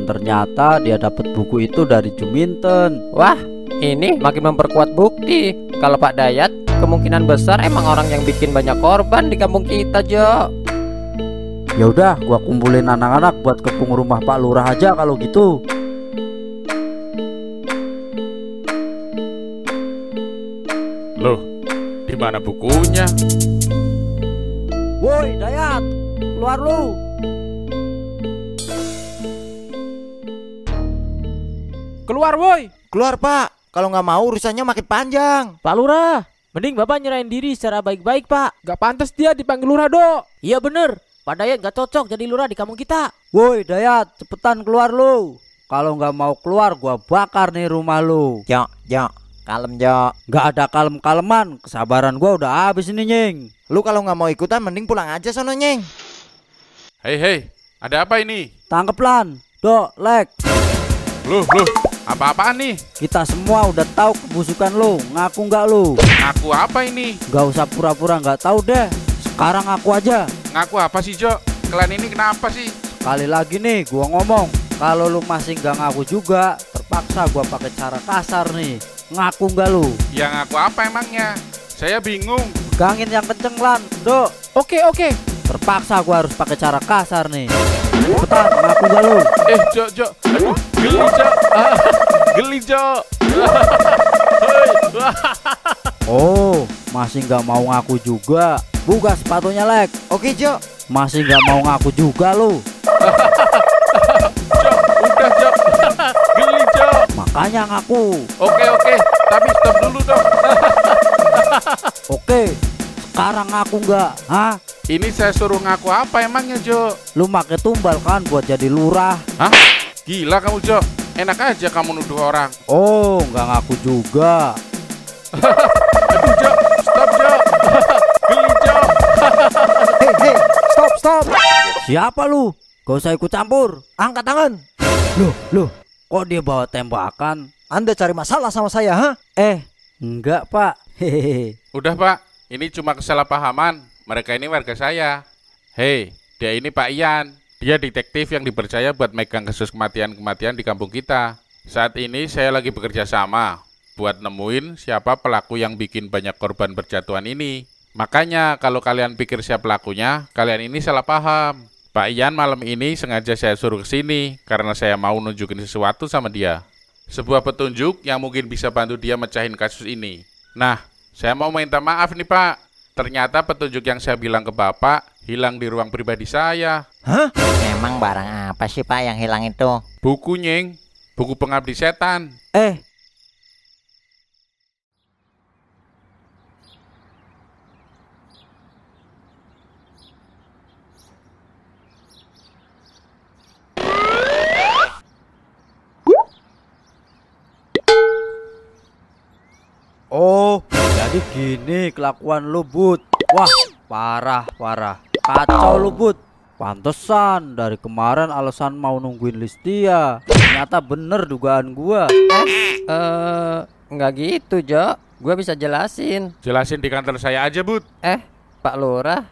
Dan ternyata dia dapat buku itu dari Juminten. Wah, ini makin memperkuat bukti kalau Pak Dayat kemungkinan besar emang orang yang bikin banyak korban di kampung kita, Jo. Ya udah, gua kumpulin anak-anak buat kepung rumah Pak Lurah aja kalau gitu. Loh, di mana bukunya? Woi, Dayat, keluar lu. Keluar woi. Keluar Pak, kalau nggak mau urusannya makin panjang. Pak Lurah, mending Bapak nyerahin diri secara baik-baik, Pak. Gak pantas dia dipanggil lurah, Dok. Iya bener, Pak Dayat gak cocok jadi lurah di kampung kita. Woi, Dayat, cepetan keluar lu. Kalau nggak mau keluar, gua bakar nih rumah lu. Jo, kalem Jo. Nggak ada kalem-kaleman, kesabaran gua udah habis ini, Nying. Lu kalau nggak mau ikutan mending pulang aja sono, Nyeng. Hei, ada apa ini? Tangkep Lan, Dok, Lek. Loh, apa-apaan nih? Kita semua udah tahu kebusukan lu, ngaku nggak lu? Ngaku apa ini? Gak usah pura-pura nggak tahu deh. Sekarang ngaku aja. Ngaku apa sih, Jo? Kalian ini kenapa sih? Sekali lagi nih gua ngomong, kalau lu masih nggak ngaku juga, terpaksa gua pakai cara kasar nih. Ngaku nggak lu? Ya ngaku apa emangnya? Saya bingung. Pegangin yang kenceng Lan, Dok. Oke. Terpaksa gua harus pakai cara kasar nih. Cepetan, ngaku nggak lu? Jo. Aduh, geli, Jo. Geli, Jo. Oh, masih nggak mau ngaku juga. Buka sepatunya, Lek. Oke Jo. Masih nggak mau ngaku juga lu. Jo, udah, Jo. Geli, Jo. Makanya ngaku. Oke. Tapi stop dulu dong. Oke, sekarang ngaku nggak? Hah? Ini saya suruh ngaku apa emangnya, Jo? Lu make tumbal kan buat jadi lurah? Hah? Gila kamu, Jo. Enak aja kamu nuduh orang. Oh, nggak ngaku juga. Aduh, Jo. Stop, Jo. Geli, Jo. Hei, stop. Siapa lu? Gak usah ikut campur. Angkat tangan. Loh, kok dia bawa tembakan? Anda cari masalah sama saya, ha? Enggak, Pak. Hehehe. Udah, Pak. Ini cuma kesalahpahaman. Mereka ini warga saya. Hei, dia ini Pak Ian. Dia detektif yang dipercaya buat megang kasus kematian-kematian di kampung kita. Saat ini saya lagi bekerja sama buat nemuin siapa pelaku yang bikin banyak korban berjatuhan ini. Makanya kalau kalian pikir siapa pelakunya, kalian ini salah paham. Pak Ian malam ini sengaja saya suruh ke sini karena saya mau nunjukin sesuatu sama dia. Sebuah petunjuk yang mungkin bisa bantu dia mecahin kasus ini. Nah, saya mau minta maaf nih, Pak. Ternyata petunjuk yang saya bilang ke Bapak hilang di ruang pribadi saya. Hah? Emang barang apa sih Pak yang hilang itu? Buku, Nying. Buku pengabdi setan. Oh, jadi gini kelakuan lu, Bud. Wah, parah. Kacau lu, Bud. Pantesan dari kemarin alasan mau nungguin Listia. Ternyata bener dugaan gua. Nggak gitu, Jo. Gua bisa jelasin. Jelasin di kantor saya aja, Bud. Pak Lurah.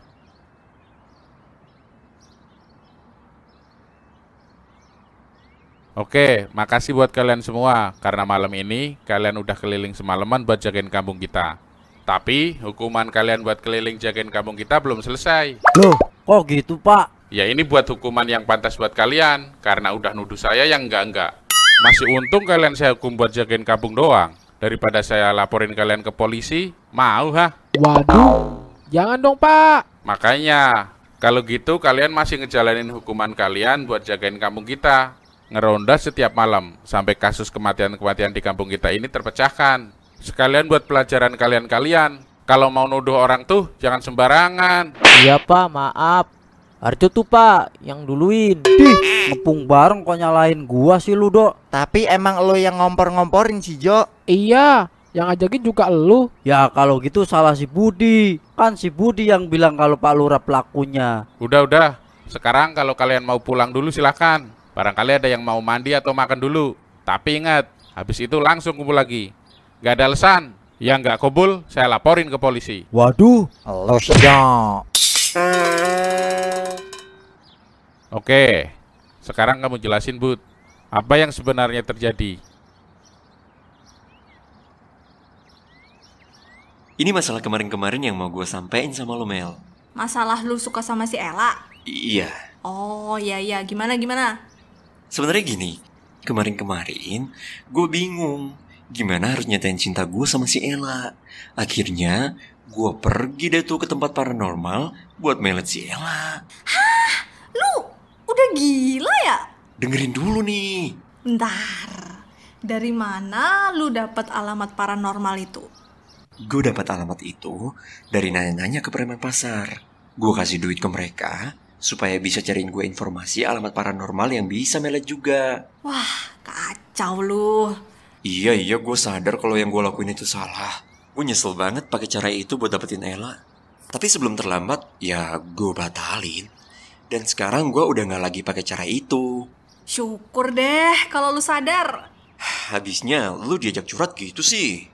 Oke, makasih buat kalian semua. Karena malam ini kalian udah keliling semalaman buat jagain kampung kita. Tapi hukuman kalian buat keliling jagain kampung kita belum selesai. Loh, kok gitu, Pak? Ya ini buat hukuman yang pantas buat kalian. Karena udah nuduh saya yang enggak. Masih untung kalian saya hukum buat jagain kampung doang. Daripada saya laporin kalian ke polisi. Mau, ha? Waduh, jangan dong Pak. Makanya, kalau gitu kalian masih ngejalanin hukuman kalian buat jagain kampung kita. Ngeronda setiap malam, sampai kasus kematian-kematian di kampung kita ini terpecahkan. Sekalian buat pelajaran kalian-kalian. Kalau mau nuduh orang tuh, jangan sembarangan. Iya Pak, maaf. Harjo tuh Pak, yang duluin. Ngepung bareng kok nyalahin gua sih lu, Dok. Tapi emang lo yang ngompor-ngomporin si Jo. Iya, yang ngajakin juga elu. Ya kalau gitu salah si Budi. Kan si Budi yang bilang kalau Pak Lurah pelakunya. Udah. Sekarang kalau kalian mau pulang dulu silahkan. Barangkali ada yang mau mandi atau makan dulu. Tapi ingat, habis itu langsung kumpul lagi. Gak ada alasan. Yang gak kumpul, saya laporin ke polisi. Waduh. Lo sih Jo. Oke, sekarang kamu jelasin, Bud. Apa yang sebenarnya terjadi? Ini masalah kemarin-kemarin yang mau gue sampein sama lo, Mel. Masalah lu suka sama si Ella? Iya, Oh iya, gimana? sebenarnya gini. Kemarin-kemarin gue bingung gimana harus nyatain cinta gue sama si Ella. Akhirnya gue pergi deh tuh ke tempat paranormal buat melet si Ella. Lu udah gila ya? Dengerin dulu nih. Bentar, dari mana lu dapat alamat paranormal itu? Gue dapat alamat itu dari nanya-nanya ke preman pasar. Gue kasih duit ke mereka supaya bisa cariin gue informasi alamat paranormal yang bisa melet juga. Wah, kacau lu. Iya, gue sadar kalau yang gue lakuin itu salah. Gue nyesel banget pakai cara itu buat dapetin Ella. Tapi sebelum terlambat, ya gue batalin. Dan sekarang gue udah gak lagi pakai cara itu. Syukur deh kalau lu sadar. Habisnya lu diajak curhat gitu sih.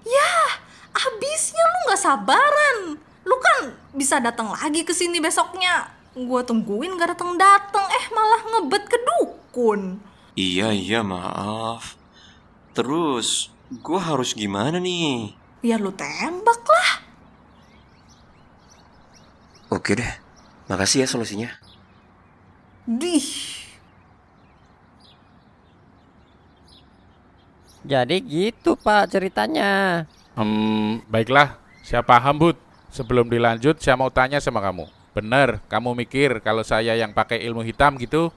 Abisnya lu gak sabaran. Lu kan bisa datang lagi ke sini besoknya. Gua tungguin gak datang, malah ngebet ke dukun. Iya, maaf. Terus, gue harus gimana nih? Ya lu tembak lah. Oke deh, makasih ya solusinya. Dih. Jadi gitu Pak ceritanya. Baiklah, saya paham, Bud. Sebelum dilanjut, saya mau tanya sama kamu. Bener, kamu mikir kalau saya yang pakai ilmu hitam gitu?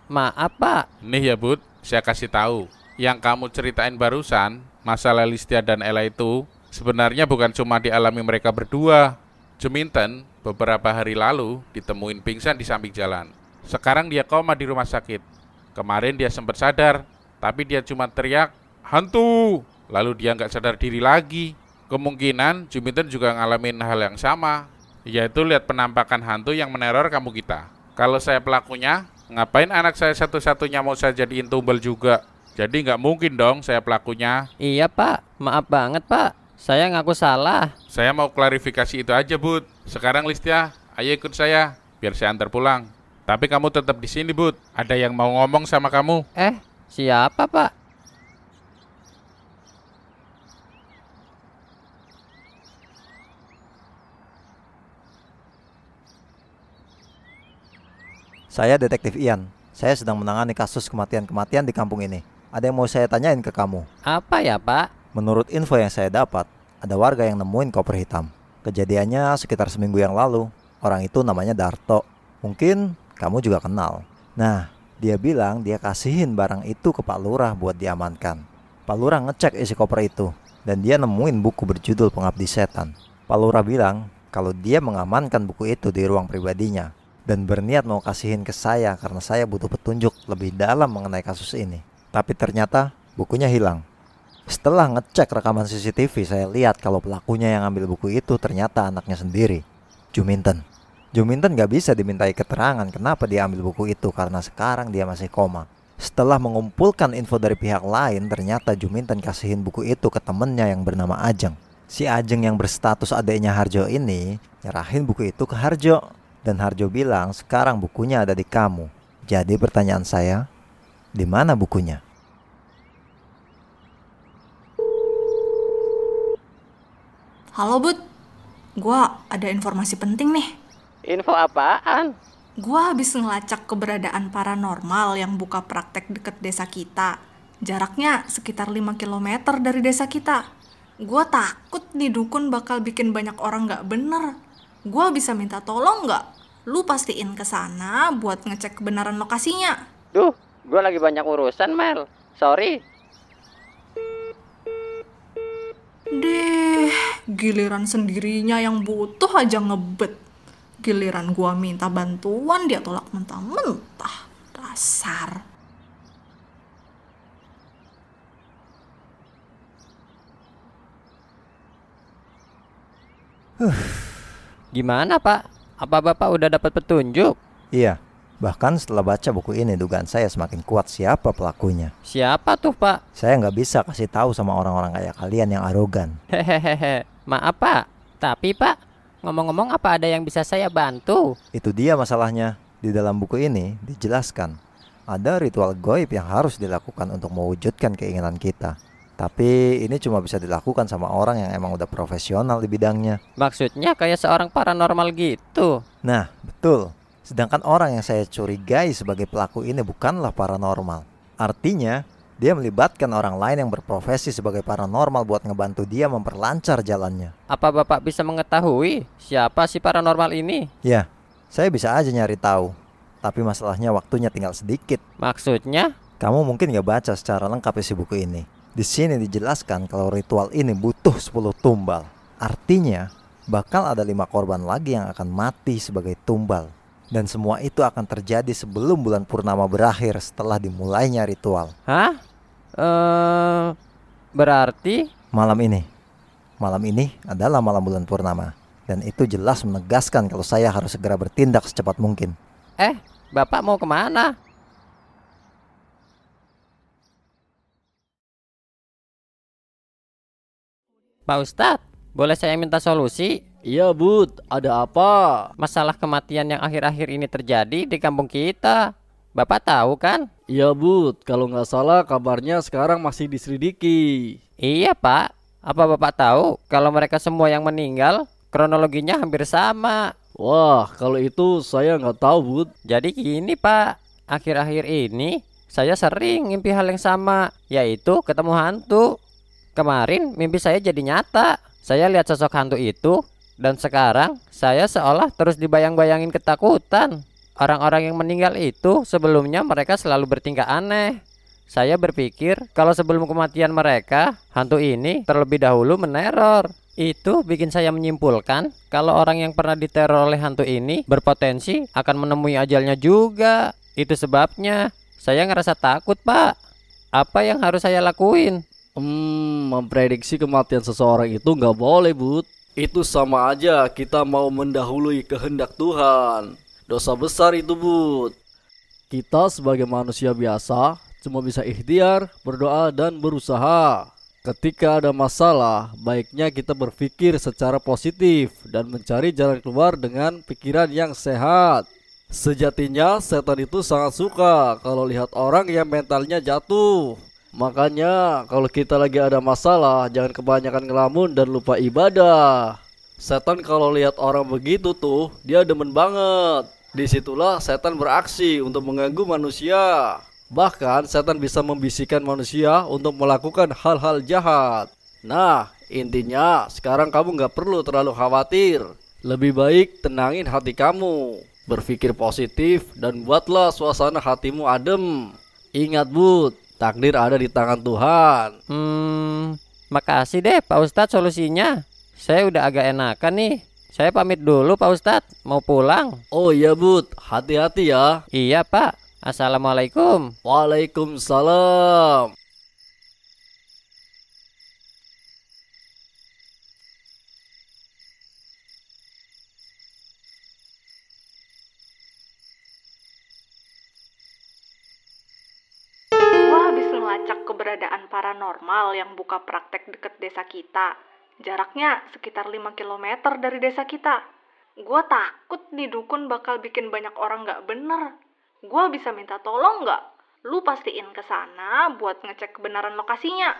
Maaf Pak. Nih ya, Bud, saya kasih tahu. Yang kamu ceritain barusan, masalah Listia dan Ella itu, sebenarnya bukan cuma dialami mereka berdua. Juminten beberapa hari lalu ditemuin pingsan di samping jalan. Sekarang dia koma di rumah sakit. Kemarin dia sempat sadar, tapi dia cuma teriak, "Hantu!" Lalu dia nggak sadar diri lagi. Kemungkinan Juminten juga ngalamin hal yang sama, yaitu lihat penampakan hantu yang meneror kamu kita. Kalau saya pelakunya, ngapain anak saya satu-satunya mau saya jadiin tumbal juga? Jadi nggak mungkin dong saya pelakunya. Iya Pak, maaf banget Pak. Saya ngaku salah. Saya mau klarifikasi itu aja, Bud. Sekarang Listia, ayo ikut saya, biar saya antar pulang. Tapi kamu tetap di sini, Bud. Ada yang mau ngomong sama kamu. Siapa Pak? Saya Detektif Ian. Saya sedang menangani kasus kematian-kematian di kampung ini. Ada yang mau saya tanyain ke kamu. Apa ya Pak? Menurut info yang saya dapat, ada warga yang nemuin koper hitam. Kejadiannya sekitar seminggu yang lalu. Orang itu namanya Darto. Mungkin kamu juga kenal. Nah, dia bilang dia kasihin barang itu ke Pak Lurah buat diamankan. Pak Lurah ngecek isi koper itu, dan dia nemuin buku berjudul Pengabdi Setan. Pak Lurah bilang kalau dia mengamankan buku itu di ruang pribadinya, dan berniat mau kasihin ke saya karena saya butuh petunjuk lebih dalam mengenai kasus ini. Tapi ternyata bukunya hilang. Setelah ngecek rekaman CCTV, saya lihat kalau pelakunya yang ambil buku itu ternyata anaknya sendiri, Juminten. Juminten gak bisa dimintai keterangan kenapa dia ambil buku itu karena sekarang dia masih koma. Setelah mengumpulkan info dari pihak lain, ternyata Juminten kasihin buku itu ke temennya yang bernama Ajeng. Si Ajeng yang berstatus adiknya Harjo ini nyerahin buku itu ke Harjo. Dan Harjo bilang sekarang bukunya ada di kamu. Jadi pertanyaan saya, di mana bukunya? Halo Bud, gua ada informasi penting nih. Info apaan? Gua habis ngelacak keberadaan paranormal yang buka praktek deket desa kita. Jaraknya sekitar 5 km dari desa kita. Gua takut nih dukun bakal bikin banyak orang gak bener. Gua bisa minta tolong nggak? Lu pastiin ke sana buat ngecek kebenaran lokasinya. Duh, gue lagi banyak urusan Mel. Sorry. Deh, giliran sendirinya yang butuh aja ngebet. Giliran gua minta bantuan dia tolak mentah-mentah. Dasar. Gimana Pak? Apa Bapak udah dapat petunjuk? Iya, bahkan setelah baca buku ini dugaan saya semakin kuat siapa pelakunya. Siapa tuh Pak? Saya nggak bisa kasih tahu sama orang-orang kayak kalian yang arogan. Hehehe. Maaf Pak. Tapi Pak, ngomong-ngomong apa ada yang bisa saya bantu? Itu dia masalahnya. Di dalam buku ini dijelaskan Ada ritual goib yang harus dilakukan untuk mewujudkan keinginan kita. Tapi ini cuma bisa dilakukan sama orang yang emang udah profesional di bidangnya. Maksudnya kayak seorang paranormal gitu. Nah, betul. Sedangkan orang yang saya curigai sebagai pelaku ini bukanlah paranormal. Artinya, dia melibatkan orang lain yang berprofesi sebagai paranormal buat ngebantu dia memperlancar jalannya. Apa Bapak bisa mengetahui siapa si paranormal ini? Ya, saya bisa aja nyari tahu. Tapi masalahnya waktunya tinggal sedikit. Maksudnya? Kamu mungkin gak baca secara lengkap isi buku ini. Di sini dijelaskan kalau ritual ini butuh 10 tumbal. Artinya, bakal ada 5 korban lagi yang akan mati sebagai tumbal. Dan semua itu akan terjadi sebelum bulan purnama berakhir setelah dimulainya ritual. Hah? Berarti? Malam ini adalah malam bulan purnama. Dan itu jelas menegaskan kalau saya harus segera bertindak secepat mungkin. Bapak mau kemana? Pak Ustadz, boleh saya minta solusi? Iya Bud, ada apa? Masalah kematian yang akhir-akhir ini terjadi di kampung kita. Bapak tahu kan? Iya Bud, kalau nggak salah kabarnya sekarang masih diselidiki. Iya Pak, apa Bapak tahu kalau mereka semua yang meninggal kronologinya hampir sama? Wah, kalau itu saya nggak tahu Bud. Jadi gini Pak, akhir-akhir ini saya sering mimpi hal yang sama, yaitu ketemu hantu. Kemarin mimpi saya jadi nyata. Saya lihat sosok hantu itu, dan sekarang saya seolah terus dibayang-bayangin ketakutan. Orang-orang yang meninggal itu sebelumnya mereka selalu bertingkah aneh. Saya berpikir kalau sebelum kematian mereka, hantu ini terlebih dahulu meneror. Itu bikin saya menyimpulkan kalau orang yang pernah diteror oleh hantu ini berpotensi akan menemui ajalnya juga. Itu sebabnya saya ngerasa takut Pak. Apa yang harus saya lakuin? Memprediksi kematian seseorang itu nggak boleh Bud. Itu sama aja kita mau mendahului kehendak Tuhan. Dosa besar itu Bud. Kita sebagai manusia biasa cuma bisa ikhtiar, berdoa dan berusaha. Ketika ada masalah, baiknya kita berpikir secara positif dan mencari jalan keluar dengan pikiran yang sehat. Sejatinya setan itu sangat suka kalau lihat orang yang mentalnya jatuh. Makanya kalau kita lagi ada masalah, jangan kebanyakan ngelamun dan lupa ibadah. Setan kalau lihat orang begitu tuh, dia demen banget. Disitulah setan beraksi untuk mengganggu manusia. Bahkan setan bisa membisikkan manusia untuk melakukan hal-hal jahat. Nah, intinya sekarang kamu gak perlu terlalu khawatir. Lebih baik tenangin hati kamu, berpikir positif, dan buatlah suasana hatimu adem. Ingat Bud, takdir ada di tangan Tuhan. Makasih deh Pak Ustadz solusinya. Saya udah agak enakan nih. Saya pamit dulu Pak Ustadz, mau pulang. Oh iya Bud, hati-hati ya. Iya Pak. Assalamualaikum. Waalaikumsalam. Melacak keberadaan paranormal yang buka praktek deket desa kita. Jaraknya sekitar 5 km dari desa kita. Gua takut nih dukun bakal bikin banyak orang gak bener. Gua bisa minta tolong gak? Lu pastiin ke sana buat ngecek kebenaran lokasinya.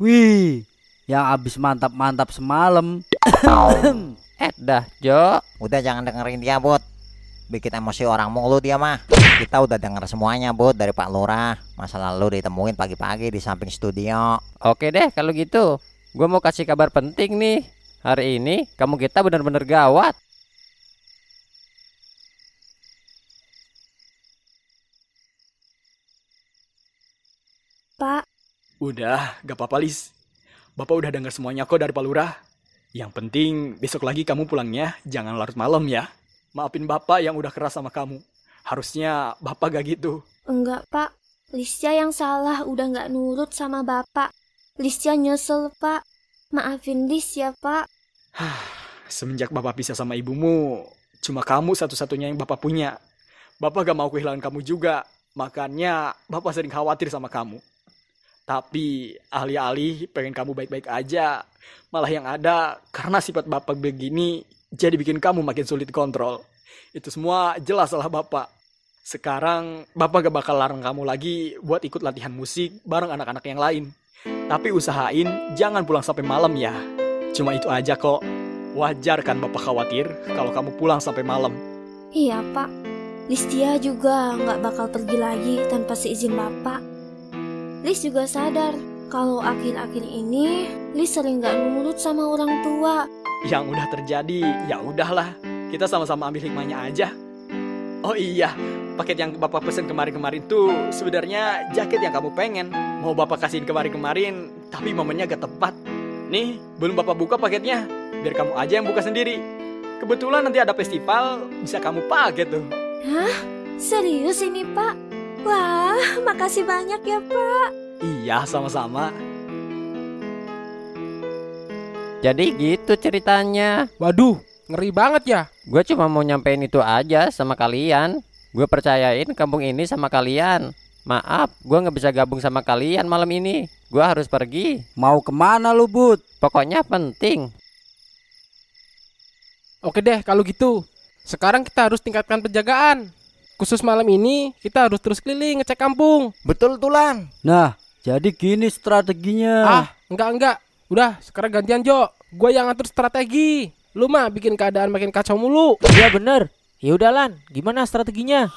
Wih, yang abis mantap-mantap semalam. Dah, Jo. Udah jangan dengerin dia, Bud. Bikin emosi orang mulu dia mah. Kita udah denger semuanya, Bud, dari Pak Lurah. Masa lalu ditemuin pagi-pagi di samping studio. Oke deh kalau gitu. Gue mau kasih kabar penting nih. Hari ini kamu kita benar-benar gawat. Pak. Udah, gak apa-apa Lis. Bapak udah dengar semuanya kok dari Pak Lurah. Yang penting besok lagi kamu pulangnya jangan larut malam ya. Maafin Bapak yang udah keras sama kamu. Harusnya Bapak gak gitu. Enggak Pak, Listia yang salah udah gak nurut sama Bapak. Listia nyesel Pak. Maafin Lis ya Pak. Semenjak Bapak pisah sama ibumu, Cuma kamu satu-satunya yang Bapak punya. Bapak gak mau kehilangan kamu juga. Makanya Bapak sering khawatir sama kamu. Tapi alih-alih pengen kamu baik-baik aja, malah yang ada karena sifat Bapak begini jadi bikin kamu makin sulit kontrol. Itu semua jelas salah Bapak. Sekarang Bapak gak bakal larang kamu lagi buat ikut latihan musik bareng anak-anak yang lain. Tapi usahain jangan pulang sampai malam ya. Cuma itu aja kok. Wajar kan Bapak khawatir kalau kamu pulang sampai malam. Iya Pak, Listia juga nggak bakal pergi lagi tanpa seizin Bapak. Lis juga sadar kalau akhir-akhir ini Lis sering nggak nurut sama orang tua. Yang udah terjadi ya udahlah, kita sama-sama ambil hikmahnya aja. Oh iya, paket yang Bapak pesen kemarin-kemarin tuh sebenarnya jaket yang kamu pengen. Mau Bapak kasihin kemarin-kemarin, tapi momennya gak tepat. Nih, belum Bapak buka paketnya. Biar kamu aja yang buka sendiri. Kebetulan nanti ada festival, bisa kamu pakai tuh. Hah? Serius ini Pak? Wah, makasih banyak ya Pak. Iya, sama-sama. Jadi gitu ceritanya. Waduh, ngeri banget ya. Gue cuma mau nyampein itu aja sama kalian. Gue percayain kampung ini sama kalian. Maaf, gue gak bisa gabung sama kalian malam ini. Gue harus pergi. Mau kemana lu, Bud? Pokoknya penting. Oke deh kalau gitu. Sekarang kita harus tingkatkan penjagaan. Khusus malam ini kita harus terus keliling ngecek kampung. Betul Tulan. Nah, jadi gini strateginya. Enggak. Udah, sekarang gantian Jo. Gue yang ngatur strategi. Lu mah bikin keadaan makin kacau mulu. Iya bener. Ya udah Lan, gimana strateginya?